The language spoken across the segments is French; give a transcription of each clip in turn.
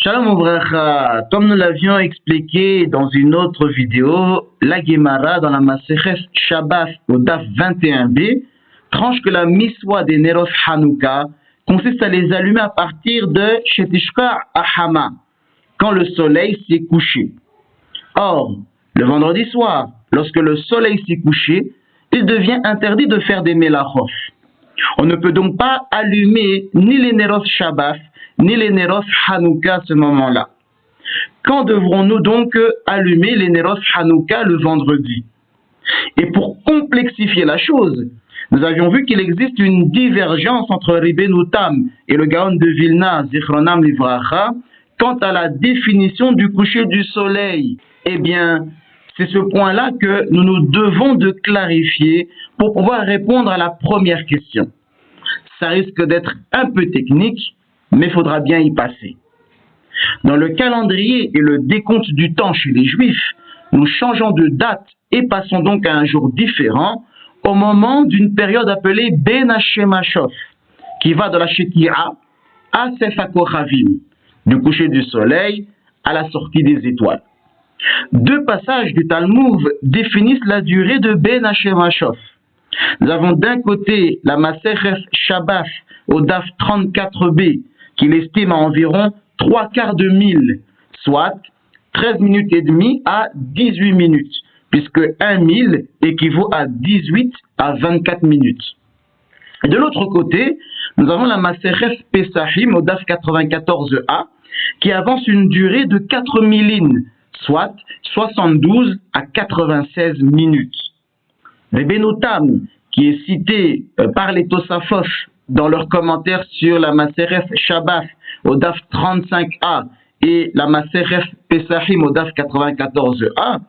Shalom Ouvracha, comme nous l'avions expliqué dans une autre vidéo, la Gemara dans la Masechet Shabbat au Daf 21b tranche que la miswa des Neros Hanouka consiste à les allumer à partir de Shetishka Ahama, quand le soleil s'est couché. Or, le vendredi soir, lorsque le soleil s'est couché, il devient interdit de faire des Melachot. On ne peut donc pas allumer ni les Neros Shabbat ni les Neros Hanouka à ce moment-là. Quand devrons-nous donc allumer les Neros Hanouka le vendredi? Et pour complexifier la chose, nous avions vu qu'il existe une divergence entre Ribbeinu Tam et le Gaon de Vilna, Zichronam Livracha, quant à la définition du coucher du soleil. Eh bien, c'est ce point-là que nous nous devons de clarifier pour pouvoir répondre à la première question. Ça risque d'être un peu technique, mais il faudra bien y passer. Dans le calendrier et le décompte du temps chez les Juifs, nous changeons de date et passons donc à un jour différent au moment d'une période appelée Ben Hashemashov, qui va de la Sheki'a à Sef HaKochavim, du coucher du soleil à la sortie des étoiles. Deux passages du Talmud définissent la durée de Ben Hashemashov. Nous avons d'un côté la Masechet Shabbat au Daf 34b, qu'il estime à environ 3/4 de mille, soit 13 minutes et demie à 18 minutes, puisque 1 mille équivaut à 18 à 24 minutes. Et de l'autre côté, nous avons la Masechet Pesachim au Daf 94a, qui avance une durée de 4 millines, soit 72 à 96 minutes. Ribbeinu Tam, qui est cité par les Tosafot dans leurs commentaires sur la Masechet Shabbat au Daf 35a et la Masechet Pesachim au Daf 94a,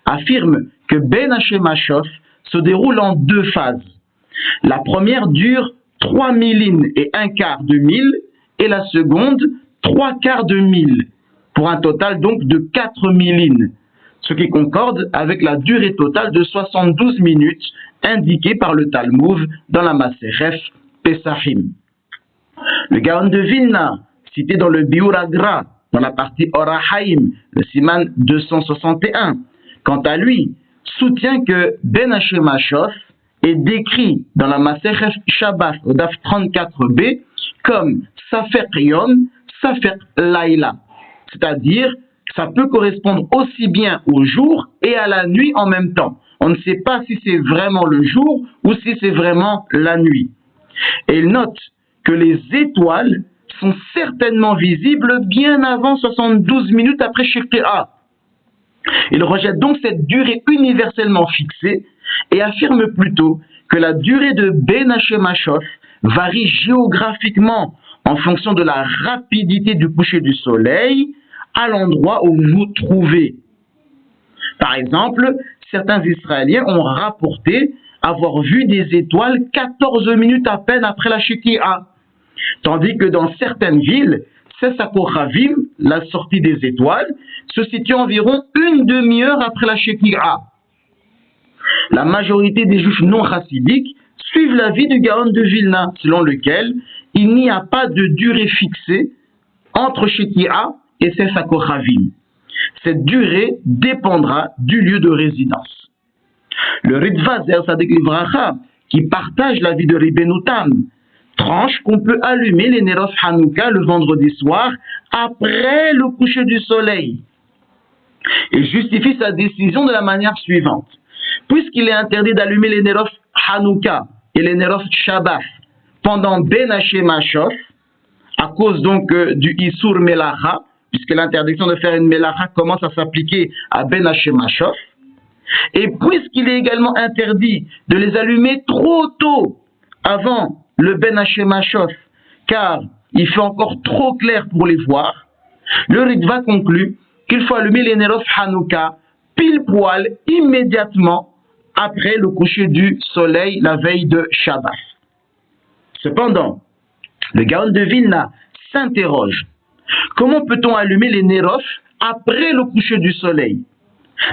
affirme que Ben Hashemashov se déroule en deux phases. La première dure 3 millines et 1/4 de mille et la seconde 3/4 de mille, pour un total donc de 4 millines, ce qui concorde avec la durée totale de 72 minutes indiquée par le Talmud dans la Masechet Pesachim. Le Gaon de Vilna, cité dans le Biur Agra, dans la partie Orahaim, le Siman 261, quant à lui, soutient que Ben Hashemashov est décrit dans la Masechet Shabbat au Daf 34b comme Safer Yom, Safer Laila, c'est-à-dire ça peut correspondre aussi bien au jour et à la nuit en même temps. On ne sait pas si c'est vraiment le jour ou si c'est vraiment la nuit. Et il note que les étoiles sont certainement visibles bien avant 72 minutes après Sheki'a. Il rejette donc cette durée universellement fixée et affirme plutôt que la durée de Ben Hashemashov varie géographiquement en fonction de la rapidité du coucher du soleil à l'endroit où vous vous trouvez. Par exemple, certains Israéliens ont rapporté avoir vu des étoiles 14 minutes à peine après la Sheki'a, tandis que dans certaines villes, Sef HaKochavim, la sortie des étoiles, se situe environ une demi-heure après la Sheki'a. La majorité des Juifs non chassidiques suivent l'avis du Gaon de Vilna, selon lequel il n'y a pas de durée fixée entre Sheki'a et Sef HaKochavim. Cette durée dépendra du lieu de résidence. Le Ritva Zer Tzaddik Livracha, qui partage l'avis de Ribbeinu Tam, tranche qu'on peut allumer les Neros Hanouka le vendredi soir après le coucher du soleil. Il justifie sa décision de la manière suivante. Puisqu'il est interdit d'allumer les Neros Hanouka et les Neros Shabbat pendant Ben Hashemashov, à cause donc du Isur Melacha, puisque l'interdiction de faire une Melacha commence à s'appliquer à Ben Hashemashov, et puisqu'il est également interdit de les allumer trop tôt avant le Ben Hashemashov, car il fait encore trop clair pour les voir, le Ritva conclut qu'il faut allumer les Neros Hanouka pile poil immédiatement après le coucher du soleil la veille de Shabbat. Cependant, le Gaon de Vilna s'interroge. Comment peut-on allumer les Neros après le coucher du soleil?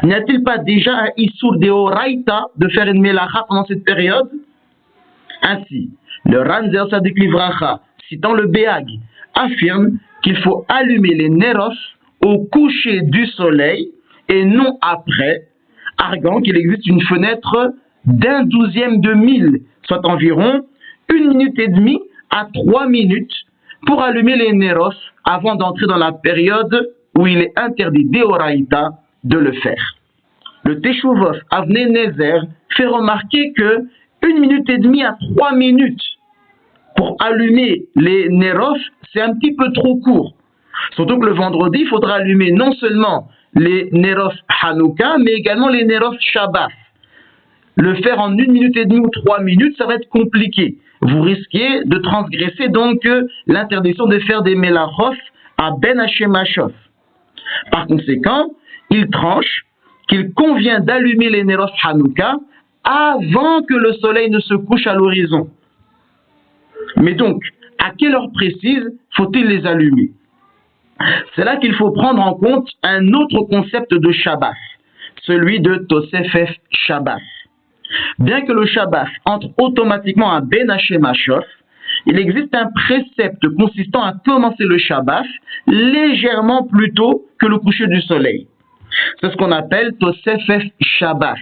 N'y a-t-il pas déjà un Isur Deoraita de faire une Melacha pendant cette période? Ainsi, le Ran Zer Tzaddik Livracha, citant le Béag, affirme qu'il faut allumer les Neros au coucher du soleil et non après, arguant qu'il existe une fenêtre d'1/12 de mille, soit environ 1 minute et demie à 3 minutes pour allumer les Neros avant d'entrer dans la période où il est interdit d'Eoraïta de le faire. Le Teshuvos Avnei Nezer fait remarquer que 1 minute et demie à 3 minutes pour allumer les Neros, c'est un petit peu trop court. Surtout que le vendredi, il faudra allumer non seulement les Neros Hanouka, mais également les Neros Shabbat. Le faire en 1 minute et demie ou 3 minutes, ça va être compliqué. Vous risquez de transgresser donc l'interdiction de faire des Melachos à Ben Hashemashos. Par conséquent, il tranche qu'il convient d'allumer les Neros Hanouka avant que le soleil ne se couche à l'horizon. Mais donc, à quelle heure précise faut-il les allumer? C'est là qu'il faut prendre en compte un autre concept de Shabbat, celui de Tosefef Shabbat. Bien que le Shabbat entre automatiquement à Ben Hashemashos, il existe un précepte consistant à commencer le Shabbat légèrement plus tôt que le coucher du soleil. C'est ce qu'on appelle Tosefef Shabbat,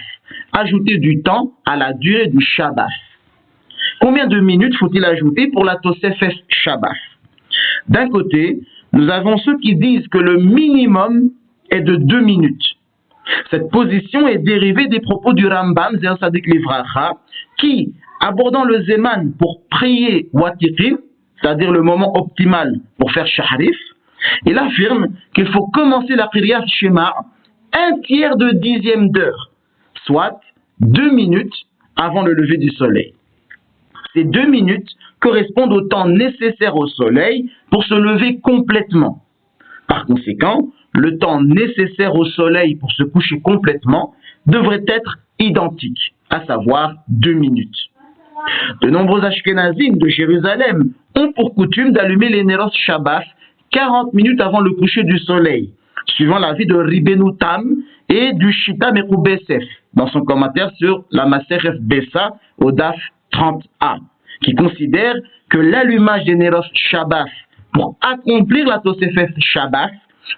ajouter du temps à la durée du Shabbat. Combien de minutes faut-il ajouter pour la Tosefef Shabbat? D'un côté, nous avons ceux qui disent que le minimum est de 2 minutes. Cette position est dérivée des propos du Rambam Zer Sadik Livracha, qui, abordant le Zeman pour prier Watirim, c'est-à-dire le moment optimal pour faire Shaharif, il affirme qu'il faut commencer la Kriyat Shema 1/3 de 10e d'heure, soit 2 minutes avant le lever du soleil. Ces 2 minutes correspondent au temps nécessaire au soleil pour se lever complètement. Par conséquent, le temps nécessaire au soleil pour se coucher complètement devrait être identique, à savoir 2 minutes. De nombreux Ashkenazim de Jérusalem ont pour coutume d'allumer les Neros Shabbat 40 minutes avant le coucher du soleil, suivant l'avis de Ribenu Tam et du Shita Meroubesef, dans son commentaire sur la Maseref Bessa au Daf 30a, qui considère que l'allumage des Neros Shabbat pour accomplir la Tosefef Shabbat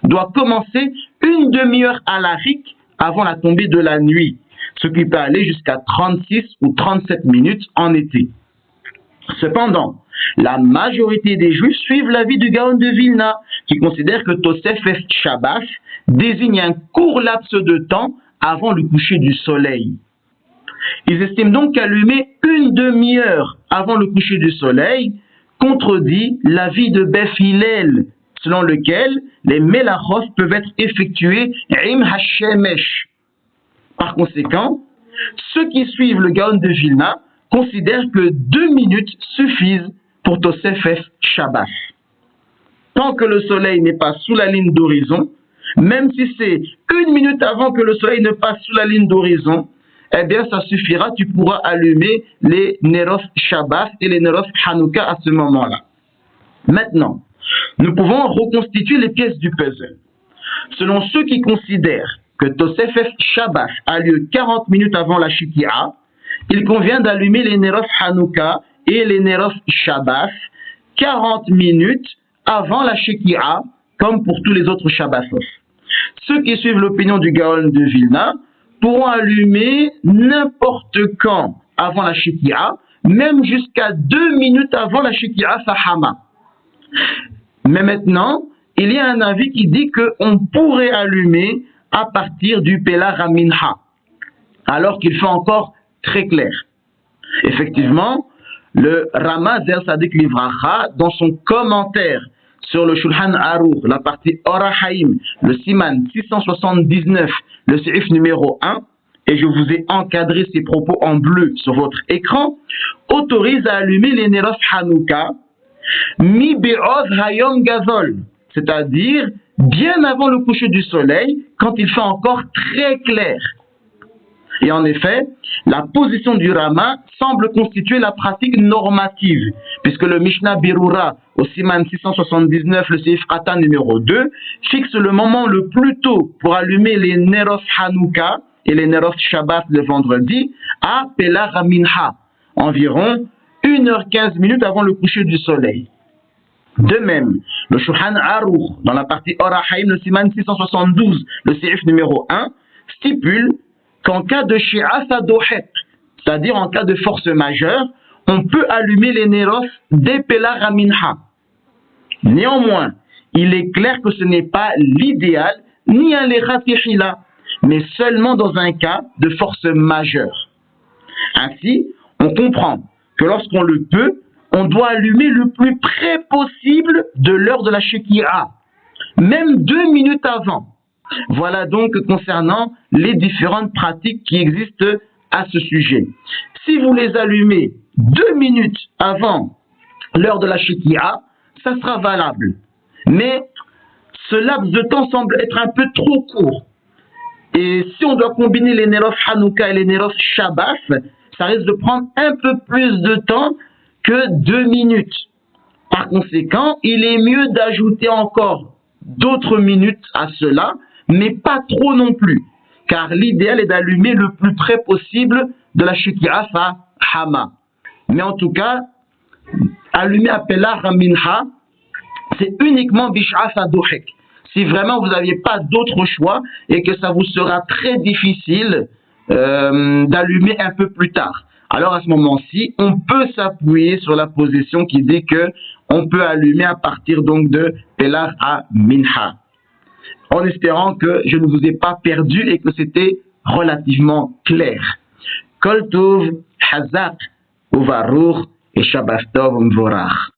doit commencer 1 demi-heure à l'arique avant la tombée de la nuit, ce qui peut aller jusqu'à 36 ou 37 minutes en été. Cependant, la majorité des Juifs suivent l'avis du Gaon de Vilna, qui considère que Tosefef Shabbat désigne un court laps de temps avant le coucher du soleil. Ils estiment donc qu'allumer 1 demi-heure avant le coucher du soleil contredit l'avis de Beth Hillel, selon lequel les Melachos peuvent être effectués Im Hashemesh. Par conséquent, ceux qui suivent le Gaon de Vilna considèrent que 2 minutes suffisent pour Tosefef Shabbat. Tant que le soleil n'est pas sous la ligne d'horizon, même si c'est 1 minute avant que le soleil ne passe sous la ligne d'horizon, eh bien ça suffira, tu pourras allumer les Neros Shabbat et les Neros Hanouka à ce moment-là. Maintenant, nous pouvons reconstituer les pièces du puzzle. Selon ceux qui considèrent que Tosefef Shabbat a lieu 40 minutes avant la Shikia, il convient d'allumer les Neros Hanouka et les Neros Shabbat 40 minutes avant la Shikia, comme pour tous les autres Shabbatos. Ceux qui suivent l'opinion du Gaon de Vilna pourront allumer n'importe quand avant la Shikia, même jusqu'à 2 minutes avant la Shikia Sahama. Mais maintenant, il y a un avis qui dit qu'on pourrait allumer à partir du Pela Raminha, alors qu'il fait encore très clair. Effectivement, le Rama Zer Sadik Livracha, dans son commentaire sur le Shulchan Aruch, la partie Orahaim, le Siman 679, le Seif numéro 1, et je vous ai encadré ces propos en bleu sur votre écran, autorise à allumer les Neros Hanouka Mi Be'oz Hayom Gazol, c'est-à-dire bien avant le coucher du soleil, quand il fait encore très clair. Et en effet, la position du Rama semble constituer la pratique normative, puisque le Mishnah Berura, au Siman 679, le Seif Atan numéro 2, fixe le moment le plus tôt pour allumer les Neros Hanouka et les Neros Shabbat le vendredi à Pela Raminha, environ 1h15 avant le coucher du soleil. De même, le Shulchan Aruch, dans la partie Orahaim, le Siman 672, le Sérif numéro 1, stipule qu'en cas de Shi'as Adohet, c'est-à-dire en cas de force majeure, on peut allumer les Neros dès Pelah Raminha. Néanmoins, il est clair que ce n'est pas l'idéal ni un Lechat Yechila, mais seulement dans un cas de force majeure. Ainsi, on comprend que lorsqu'on le peut, on doit allumer le plus près possible de l'heure de la Shekira, même 2 minutes avant. Voilà donc concernant les différentes pratiques qui existent à ce sujet. Si vous les allumez 2 minutes avant l'heure de la Shekira, ça sera valable. Mais ce laps de temps semble être un peu trop court. Et si on doit combiner les Neros Hanouka et les Neros Shabbos, ça risque de prendre un peu plus de temps que 2 minutes. Par conséquent, il est mieux d'ajouter encore d'autres minutes à cela, mais pas trop non plus. Car l'idéal est d'allumer le plus près possible de la Shekira à Hama. Mais en tout cas, allumer à Pelah Raminha, c'est uniquement Bish'as Adohek. Si vraiment vous n'aviez pas d'autre choix et que ça vous sera très difficile d'allumer un peu plus tard. Alors à ce moment-ci, on peut s'appuyer sur la position qui dit que on peut allumer à partir donc de Pelah à Minha. En espérant que je ne vous ai pas perdu et que c'était relativement clair. Kol Tov, Hazak, Uvaruch et Shabbat Tov Mvorach.